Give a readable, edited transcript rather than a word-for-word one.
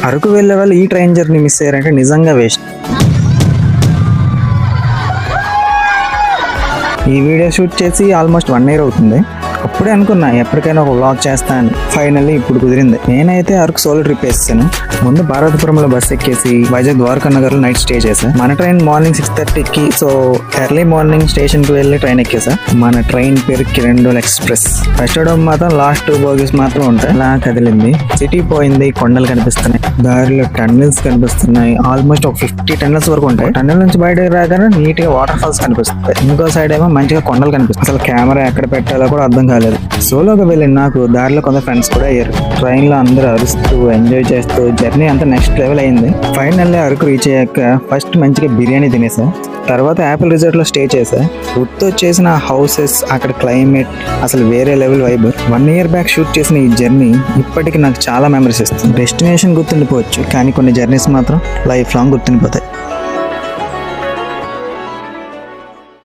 అరకు వెళ్ళే వాళ్ళు ఈ ట్రైన్ జర్నీ మిస్ అయ్యారంటే నిజంగా వేస్ట్. ఈ వీడియో షూట్ చేసి ఆల్మోస్ట్ 1 year అవుతుంది. అప్పుడే అనుకున్నా ఎప్పటికైనా ఒక వ్లాగ్ చేస్తా అని. ఫైనల్లీ ఇప్పుడు కుదిరింది. నేనైతే అరకు సోలో ట్రిప్ వేసాను. ముందు భారతపురంలో బస్ ఎక్కేసి వైజాగ్ ద్వారకా నగర్ లో నైట్ స్టే చేశా. మన ట్రైన్ మార్నింగ్ 6:30కి, సో ఎర్లీ మార్నింగ్ స్టేషన్ కి వెళ్ళి ట్రైన్ ఎక్కేసా. మన ట్రైన్ పేరు కిరండోల్ ఎక్స్ప్రెస్. ఫస్ట్ అవడం మాత్రం లాస్ట్ 2 bogies మాత్రం ఉంటాయి. అలా కదిలింది. సిటీ పోయింది, కొండలు కనిపిస్తున్నాయి, దారిలో టన్నెల్స్ కనిపిస్తున్నాయి. ఆల్మోస్ట్ ఒక 50 టన్నెల్స్ వరకు ఉంటాయి. టన్నెల్ నుంచి బయటకు రాగానే నీట్ గా వాటర్ ఫాల్స్ కనిపిస్తాయి. ఇంకో సైడ్ ఏమో మంచిగా కొండలు కనిపిస్తాయి. అసలు కెమెరా ఎక్కడ పెట్టాలో కూడా అర్థం కాలేదు. సోలోగా వెళ్ళిన నాకు దారిలో కొంత ఫ్రెండ్స్ కూడా అయ్యారు. ట్రైన్ లో అందరూ అరుస్తూ ఎంజాయ్ చేస్తూ జర్నీ అంతా నెక్స్ట్ లెవెల్ అయింది. ఫైనల్లీ అరకు రీచ్ అయ్యాక ఫస్ట్ మంచిగా బిర్యానీ తినేసా. తర్వాత యాపిల్ రిసార్ట్ లో స్టే చేసా. గుర్తు వచ్చేసిన హౌసెస్, అక్కడ క్లైమేట్ అసలు వేరే level vibe. 1 year back shoot చేసిన ఈ జర్నీ ఇప్పటికి నాకు చాలా మెమరీస్ ఇస్తుంది. డెస్టినేషన్ గుర్తుండిపోవచ్చు, కానీ కొన్ని జర్నీస్ మాత్రం లైఫ్ లాంగ్ గుర్తుండిపోతాయి.